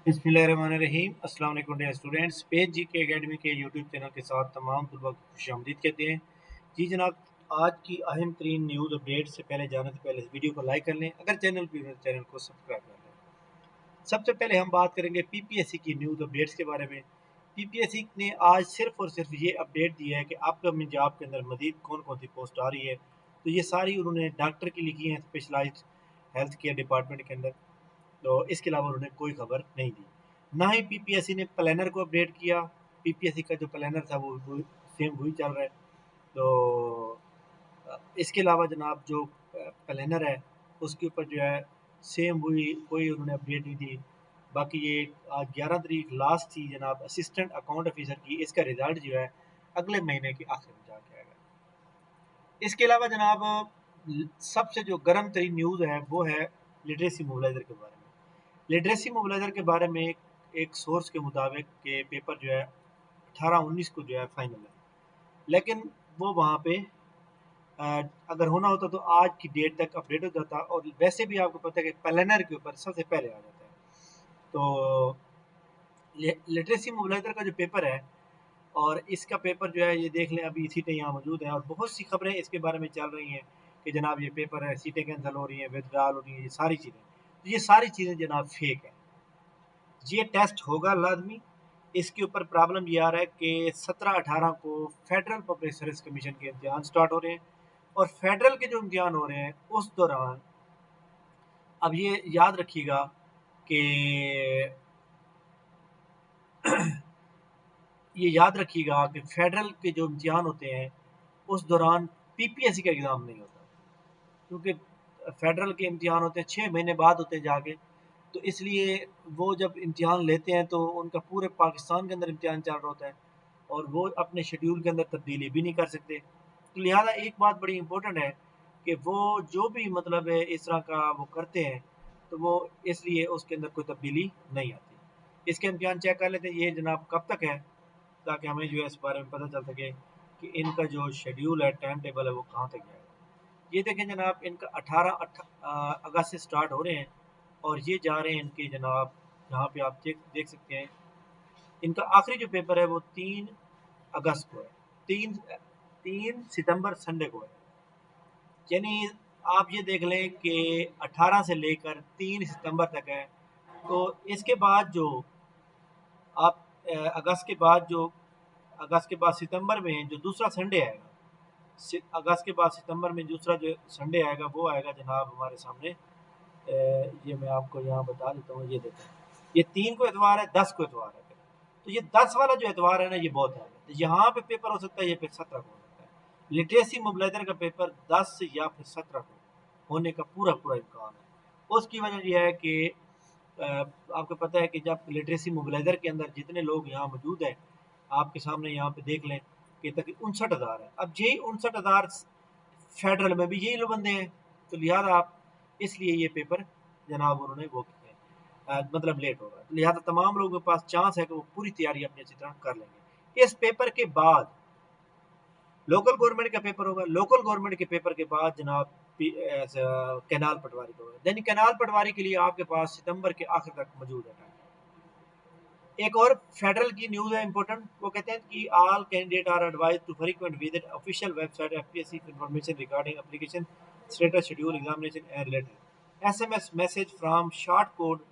बिस्मिल्लाहिर्रहमानिर्रहीम। अस्सलाम वालेकुम डियर स्टूडेंट्स। पेज जी के एकेडमी के यूट्यूब चैनल के साथ तमाम तलबा को खुशामदीद कहते हैं। जी जनाब, आज की अहम तरीन न्यूज़ अपडेट से पहले जाने से पहले इस वीडियो को लाइक कर लें, अगर चैनल पर चैनल को सब्सक्राइब कर लें। सबसे पहले हम बात करेंगे पीपीएससी की न्यूज़ अपडेट्स के बारे में। पीपीएससी ने आज सिर्फ और सिर्फ ये अपडेट दिया है कि अपकमिंग जॉब के अंदर मजीद कौन कौन सी पोस्ट आ रही है। तो ये सारी उन्होंने डॉक्टर की लिखी हैं, स्पेशलाइज्ड हेल्थ केयर डिपार्टमेंट के अंदर। तो इसके अलावा उन्होंने कोई खबर नहीं दी। ना ही पीपीएससी ने प्लानर को अपडेट किया। पीपीएससी का जो प्लानर था वो सेम वही चल रहा है। तो इसके अलावा जनाब जो प्लानर है उसके ऊपर जो है सेम वही कोई उन्होंने अपडेट नहीं दी। बाकी ये आज 11 तारीख लास्ट थी जनाब असिस्टेंट अकाउंट ऑफिसर की। इसका रिजल्ट जो है अगले महीने के आखिर में जाके आएगा। इसके अलावा जनाब सबसे जो गर्म तरीन न्यूज़ है वो है लिटरेसी मोबिलाइजर के बारे में। लिटरेसी मोबिलाइजर के बारे में एक सोर्स के मुताबिक कि पेपर जो है 18-19 को जो है फाइनल है, लेकिन वो वहाँ पे अगर होना होता तो आज की डेट तक अपडेट हो जाता। और वैसे भी आपको पता है कि प्लानर के ऊपर सबसे पहले आ जाता है। तो लिटरेसी मोबिलाइजर का जो पेपर है और इसका पेपर जो है ये देख लें, अभी सीटें यहाँ मौजूद हैं और बहुत सी खबरें इसके बारे में चल रही हैं कि जनाब ये पेपर है, सीटें कैंसिल हो रही हैं, विदड्रॉल हो रही हैं, ये सारी चीज़ें। तो ये सारी चीज़ें जनाब फेक है। ये टेस्ट होगा लाजमी। इसके ऊपर प्रॉब्लम ये आ रहा है कि 17-18 को फेडरल पब्लिक सर्विस कमीशन के इम्तिहान स्टार्ट हो रहे हैं और फेडरल के जो इम्तिहान हो रहे हैं उस दौरान अब ये याद रखिएगा कि ये याद रखिएगा कि फेडरल के जो इम्तिहान होते हैं उस दौरान पीपीएससी का एग्ज़ाम नहीं होता, क्योंकि फेडरल के इम्तिहान होते हैं 6 महीने बाद होते हैं जाके। तो इसलिए वो जब इम्तिहान लेते हैं तो उनका पूरे पाकिस्तान के अंदर इम्तिहान चल रहा होता है और वो अपने शेड्यूल के अंदर तब्दीली भी नहीं कर सकते। तो लिहाजा एक बात बड़ी इंपॉर्टेंट है कि वो जो भी मतलब है इस तरह का वो करते हैं तो वो इसलिए उसके अंदर कोई तब्दीली नहीं आती। इसके इम्तिहान चेक कर लेते हैं ये जनाब कब तक है, ताकि हमें जो है इस बारे में पता चल सके कि इनका जो शेड्यूल है, टाइम टेबल है, वो कहाँ तक जाएगा। ये देखें जनाब, इनका 18 अगस्त से स्टार्ट हो रहे हैं और ये जा रहे हैं इनके जनाब, यहाँ पे आप देख सकते हैं इनका आखिरी जो पेपर है वो 3 अगस्त को है। 3 सितंबर संडे को है। यानी आप ये देख लें कि 18 से लेकर 3 सितंबर तक है। तो इसके बाद जो आप अगस्त के बाद सितंबर में जो दूसरा संडे आएगा, अगस्त के बाद सितंबर में दूसरा जो संडे आएगा वो आएगा जनाब हमारे सामने। ये मैं आपको यहाँ बता देता हूँ, ये देखें, ये 3 को एतवार है, 10 को एतवार है। तो ये 10 वाला जो एतवार है ना, ये बहुत है। तो यहाँ पे पेपर हो सकता है, ये फिर 17 को हो सकता है। लिटरेसी मोबिलाइजर का पेपर 10 या फिर 17 को होने का पूरा पूरा इम्कान है। उसकी वजह यह है कि आपको पता है कि जब लिटरेसी मोबिलाइजर के अंदर जितने लोग यहाँ मौजूद हैं, आपके सामने यहाँ पे देख लें कि तकरीबन 59,000 है। अब यही 59,000 फेडरल में भी यही लोग बंदे हैं। तो लिहाजा आप इसलिए ये पेपर जनाब उन्होंने वो किए मतलब लेट होगा। तो लिहाजा तमाम लोगों के पास चांस है कि वो पूरी तैयारी अपनी अच्छी तरह कर लेंगे। इस पेपर के बाद लोकल गवर्नमेंट का पेपर होगा। लोकल गवर्नमेंट के पेपर के बाद जनाब कैनाल पटवारी का होगा। यानी कैनाल पटवारी के लिए आपके पास सितंबर के आखिर तक मौजूद है। एक और फेडरल की न्यूज़ है इंपॉर्टेंट, वो कहते हैं कि all candidate are advise to frequent visit official website FPSC information regarding application status schedule examination and related SMS message from short code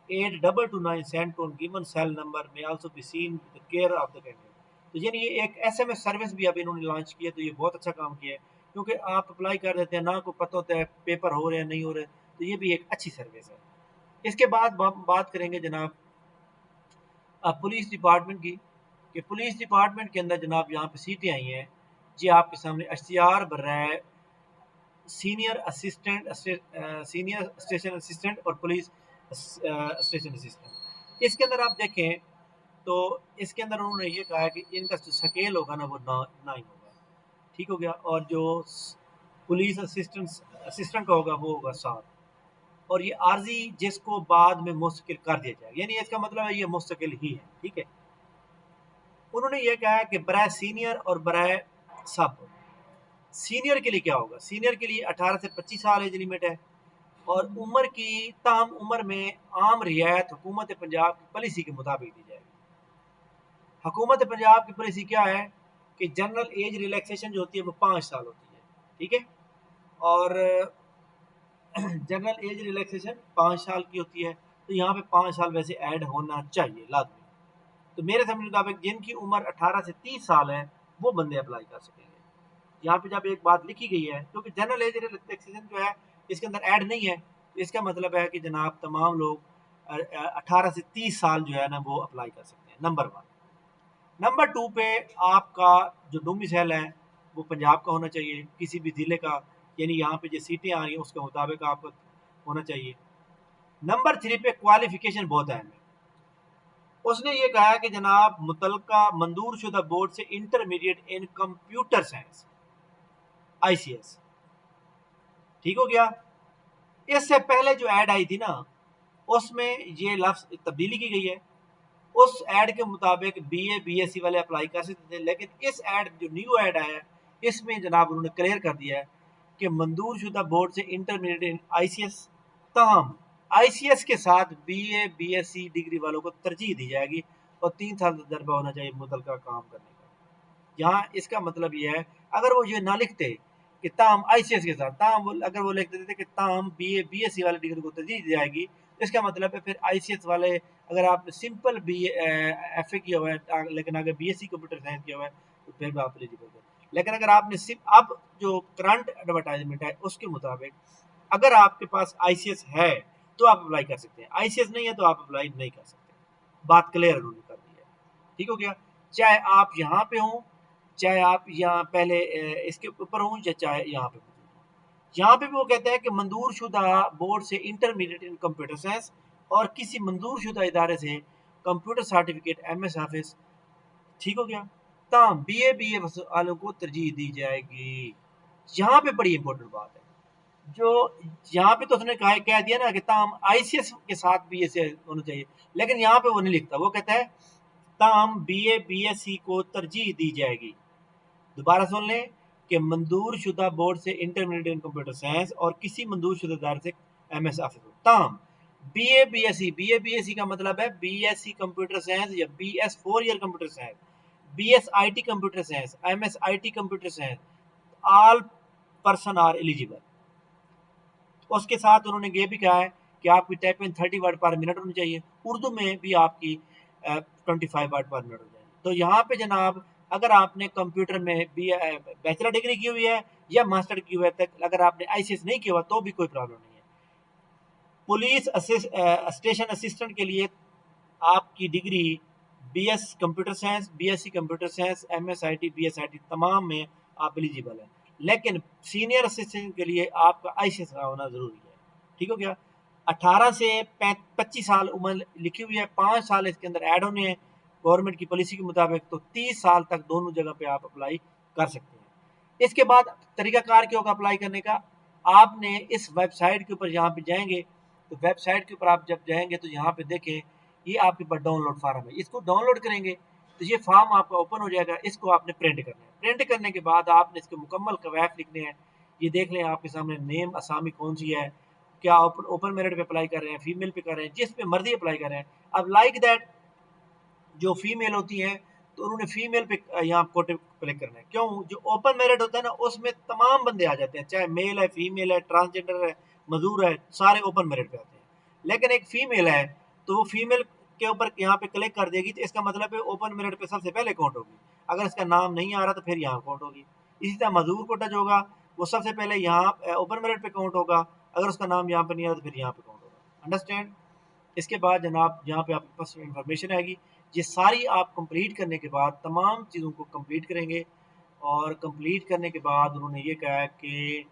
8229 sent on given cell number may also be seen the care of the candidate. तो यानी ये एक SMS service भी अभी इन्होंने launch की है। तो ये बहुत अच्छा काम किया है, क्योंकि आप अप्लाई कर देते हैं ना, को पता होता है पेपर हो रहे हैं नहीं हो रहे। तो ये भी एक अच्छी सर्विस है। इसके बाद हम बात करेंगे जनाब पुलिस डिपार्टमेंट की, कि पुलिस डिपार्टमेंट के अंदर जनाब यहाँ पे सीटें आई हैं जी आपके सामने। एचसीआर भर रहा है senior assistant, senior station assistant और पुलिस स्टेशन असिस्टेंट। इसके अंदर आप देखें तो इसके अंदर उन्होंने ये कहा है कि इनका जो स्केल होगा ना वो 9 होगा, ठीक हो गया। और जो पुलिस असिस्टेंट का होगा वो होगा 7। और ये आर्जी जिसको बाद में मुस्तकिल कर दिया जाएगा, यानी इसका मतलब है ये मुस्तकिल ही है, ठीक है। उन्होंने ये कहा है कि बराए सीनियर और बराए सब। सीनियर के लिए क्या होगा? सीनियर के लिए 18 से 25 साल एज लिमिट है और उम्र की ताम उम्र में आम रियायत हुकूमत पंजाब की पॉलिसी के मुताबिक दी जाएगी। हुकूमत पंजाब की पॉलिसी क्या है कि जनरल एज रिलैक्सेशन जो होती है वो 5 साल होती है, ठीक है। और जनरल एज रिलैक्सेशन 5 साल की होती है, तो यहाँ पे 5 साल वैसे ऐड होना चाहिए लाजमी। तो मेरे समझ मुताबिक जिनकी उम्र 18 से 30 साल है वो बंदे अप्लाई कर सकेंगे। यहाँ पे जब एक बात लिखी गई है, क्योंकि जनरल एज रिलैक्सेशन जो है इसके अंदर ऐड नहीं है, तो इसका मतलब है कि जनाब तमाम लोग 18 से 30 साल जो है ना वो अप्लाई कर सकते हैं, नंबर 1। नंबर 2 पे आपका जो डोमिसाइल है वो पंजाब का होना चाहिए, किसी भी ज़िले का, यानी यहाँ पे जो सीटें आ रही हैं उसके मुताबिक आपका होना चाहिए। नंबर 3 पे क्वालिफिकेशन बहुत अहम है। उसने ये कहा कि जनाब मुतलका मंजूर शुदा बोर्ड से इंटरमीडिएट इन कंप्यूटर साइंस ICS, ठीक हो गया। इससे पहले जो ऐड आई थी ना उसमें ये लफ्ज तब्दीली की गई है। उस ऐड के मुताबिक BA BSc वाले अप्लाई कर सकते थे, लेकिन इस ऐड जो न्यू ऐड आया है इसमें जनाब उन्होंने क्लियर कर दिया है कि मंजूर शुदा बोर्ड से इंटरमीडिएट इन ICS, तमाम ICS के साथ BA BSc डिग्री वालों को तरजीह दी जाएगी और 3 साल का तजर्बा होना चाहिए मुतलका काम करने का। यहाँ इसका मतलब ये है, अगर वो ये ना लिखते कि ताम ICS के साथ ताम, अगर वो लिख देते कि ताम BA BSc वाले डिग्री को तरजीह दी जाएगी, तो इसका मतलब है फिर ICS वाले, अगर आपने सिंपल FA किया हुआ है लेकिन अगर BSc कंप्यूटर साइंस किया हुआ है तो फिर भी आप एलिजिबल है। लेकिन अगर आपने सिर्फ अब जो करंट एडवर्टाइजमेंट है उसके मुताबिक अगर आपके पास ICS है तो आप अप्लाई कर सकते हैं, ICS नहीं है तो आप अप्लाई नहीं कर सकते। बात क्लियर उन्होंने कर दी है, ठीक हो गया। चाहे आप यहाँ पे हों, चाहे आप यहाँ पहले इसके ऊपर हों, या चाहे यहाँ पे मौजूद हों। यहाँ पे भी वो कहते हैं कि मंजूर शुदा बोर्ड से इंटरमीडिएट इन कंप्यूटर साइंस और किसी मंजूर शुदा इदारे से कंप्यूटर सर्टिफिकेट MS ऑफिस, ठीक हो गया। ताम BA वालों को तरजीह दी जाएगी। यहाँ पे बड़ी इंपॉर्टेंट बात है, जो यहाँ पे तो उसने कह दिया ना कि ताम ICS के साथ BSc होना चाहिए, लेकिन यहाँ पे वो नहीं लिखता, वो कहता है ताम BA BSc को तरजीह दी जाएगी। दोबारा सुन लें कि मंजूर शुदा बोर्ड से इंटरमीडिएट इन कंप्यूटर साइंस और किसी मंजूर शुदा इदारे से MS ऑफिस ताम BA BSc का मतलब है BSc कंप्यूटर साइंस या BS 4 year computer science, BS IT computer science, MS IT computer science, all person are eligible. उसके साथ उन्होंने ये भी कहा है कि आपकी टाइपिंग 30 वर्ड पर मिनट होनी चाहिए, उर्दू में भी आपकी 25 वर्ड पर मिनट हो जाएगी। तो यहाँ पे जनाब अगर आपने कंप्यूटर में भी बैचलर डिग्री की हुई है या मास्टर की हुई है, तक अगर आपने ICS नहीं किया हुआ तो भी कोई प्रॉब्लम नहीं है। पुलिस स्टेशन असिस्टेंट के लिए आपकी degree BS computer science, BSc computer science, MS IT, BS IT तमाम में आप एलिजिबल हैं, लेकिन सीनियर असिस्टेंट के लिए आपका ICS का होना ज़रूरी है, ठीक हो गया। 18 से 25 साल उम्र लिखी हुई है, 5 साल इसके अंदर ऐड होने हैं गवर्नमेंट की पॉलिसी के मुताबिक, तो 30 साल तक दोनों जगह पे आप अप्लाई कर सकते हैं। इसके बाद तरीकाकार क्या होगा अप्लाई करने का, आपने इस वेबसाइट के ऊपर यहाँ पे जाएंगे, तो वेबसाइट के ऊपर आप जब जाएंगे तो यहाँ पे देखें ये आपके पास डाउनलोड फार्म है, इसको डाउनलोड करेंगे तो ये फॉर्म आपका ओपन हो जाएगा। इसको आपने प्रिंट करना है, प्रिंट करने के बाद आपने इसके मुकम्मल कवायद लिखने हैं। ये देख लें आपके सामने नेम असामी कौन सी है, क्या ओपन मेरिट पे अप्लाई कर रहे हैं, फीमेल पे कर रहे हैं, जिस पे मर्जी अप्लाई कर रहे हैं। अब लाइक दैट जो फीमेल होती हैं तो उन्होंने फीमेल पे यहाँ कोटे क्लिक करना है। क्यों, जो ओपन मेरिट होता है ना उसमें तमाम बंदे आ जाते हैं, चाहे मेल है, फीमेल है, ट्रांसजेंडर है, मजदूर है, सारे ओपन मेरिट पे आते हैं। लेकिन एक फीमेल है तो वो फीमेल के ऊपर यहाँ पे क्लिक कर देगी, तो इसका मतलब है ओपन मेरिट पे सबसे पहले काउंट होगी। अगर इसका नाम नहीं आ रहा तो फिर यहाँ काउंट होगी। इसी तरह मजदूर कोटा जो होगा वो सबसे पहले यहाँ ओपन मेरिट पे काउंट होगा, अगर उसका नाम यहाँ पे नहीं आ रहा तो फिर यहाँ पे काउंट होगा। अंडरस्टैंड। इसके बाद जनाब यहाँ पे आपके पास इंफॉर्मेशन आएगी, ये सारी आप कंप्लीट करने के बाद तमाम चीज़ों को कंप्लीट करेंगे। और कंप्लीट करने के बाद उन्होंने ये कहा कि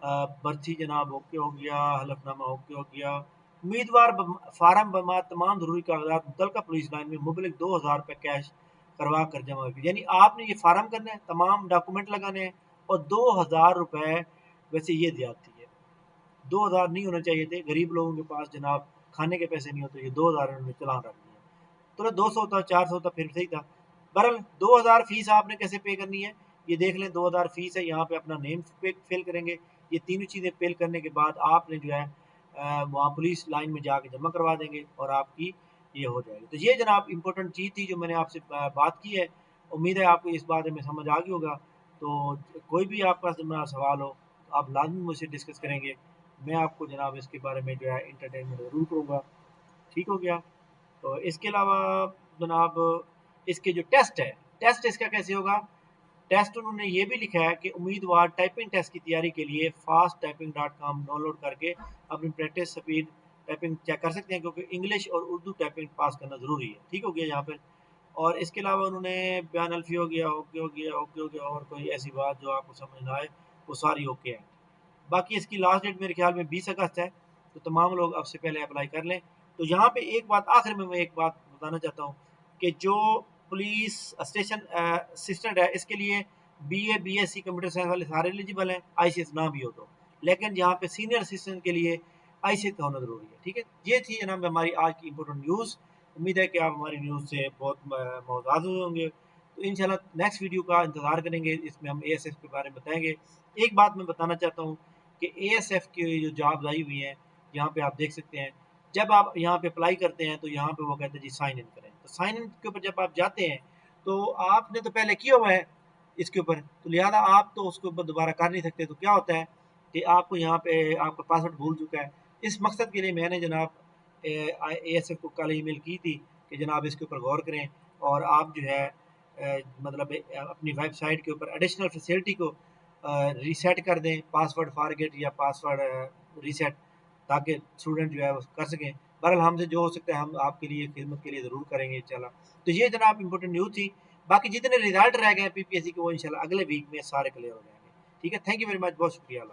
बर्सी जनाब ओके हो गया, हलफनामा ओके हो गया, उम्मीदवार फार्म बमा तमाम ज़रूरी कागजात मुतलका पुलिस लाइन में मुबलिक 2000 रुपये कैश करवा कर जमा किया। यानी आपने ये फार्म करना है, तमाम डॉक्यूमेंट लगाने हैं और 2000 रुपये, वैसे ये ज्यादती है, 2000 नहीं होने चाहिए थे, गरीब लोगों के पास जनाब खाने के पैसे नहीं होते, ये 2000 उन्होंने चलान रख दिया। तो 200 होता, 400 होता फिर सही था। बहरहाल 2000 फीस आपने कैसे पे करनी है ये देख लें। 2000 फीस है, यहाँ पे अपना नेम फिल करेंगे। ये तीनों चीज़ें फिल करने के बाद आपने जो है वहाँ पुलिस लाइन में जाके जमा करवा देंगे और आपकी ये हो जाएगी। तो ये जनाब इम्पोर्टेंट चीज़ थी जो मैंने आपसे बात की है। उम्मीद है आपको इस बारे में समझ आ गई होगा। तो कोई भी आपका सवाल हो तो आप लाजमी मुझसे डिस्कस करेंगे। मैं आपको जनाब इसके बारे में जो है इंटरटेनमेंट ज़रूर करूँगा। ठीक हो गया। तो इसके अलावा जनाब इसके जो टेस्ट है, टेस्ट इसका कैसे होगा? टेस्ट उन्होंने ये भी लिखा है कि उम्मीदवार टाइपिंग टेस्ट की तैयारी के लिए fasttyping.com डाउनलोड करके अपनी प्रैक्टिस स्पीड टाइपिंग चेक कर सकते हैं, क्योंकि इंग्लिश और उर्दू टाइपिंग पास करना ज़रूरी है। ठीक हो गया यहाँ पर। और इसके अलावा उन्होंने बयान अल्फी हो गया, ओके हो गया, ओके हो गया, और कोई ऐसी बात जो आपको समझ ना आए वो सारी ओके है। बाकी इसकी लास्ट डेट मेरे ख्याल में 20 अगस्त है। तो तमाम लोग अब से पहले अप्लाई कर लें। तो यहाँ पे एक बात आखिर में मैं एक बात बताना चाहता हूँ कि जो पुलिस स्टेशन असिस्टेंट है इसके लिए BA BSc कंप्यूटर साइंस वाले सारे एलिजिबल हैं, ICS ना भी हो तो। लेकिन यहाँ पे सीनियर असिस्टेंट के लिए ICS का होना ज़रूरी है। ठीक है, ये थी जनाब हमारी आज की इंपॉर्टेंट न्यूज़। उम्मीद है कि आप हमारी न्यूज़ से बहुत मौज़ाद हुए होंगे। तो इंशाल्लाह नेक्स्ट वीडियो का इंतज़ार करेंगे, इसमें हम ASF के बारे में बताएंगे। एक बात मैं बताना चाहता हूँ कि ASF की जो जॉब्स आई हुई हैं यहाँ पे आप देख सकते हैं, जब आप यहाँ पे अप्लाई करते हैं तो यहाँ पे वो कहते हैं जी साइन इन करें। तो साइन इन के ऊपर जब आप जाते हैं तो आपने तो पहले किया हुआ है इसके ऊपर, तो लिहाजा आप तो उसके ऊपर दोबारा कर नहीं सकते। तो क्या होता है कि आपको यहाँ पे आपका पासवर्ड भूल चुका है। इस मकसद के लिए मैंने जनाब ASF को कल ईमेल की थी कि जनाब इसके ऊपर गौर करें और आप जो है मतलब अपनी वेबसाइट के ऊपर एडिशनल फैसिलिटी को रीसेट कर दें, पासवर्ड फॉरगेट या पासवर्ड रीसेट, ताकि स्टूडेंट जो है वो कर सकें। बहरहाल हमसे जो हो सकता है हम आपके लिए खिदमत के लिए ज़रूर करेंगे इंशाल्लाह। तो ये जनाब इंपॉर्टेंट न्यूज़ थी। बाकी जितने रिजल्ट रह गए PPSC के वो इंशाल्लाह अगले वीक में सारे क्लियर हो जाएंगे। ठीक है, थैंक यू वेरी मच, बहुत शुक्रिया।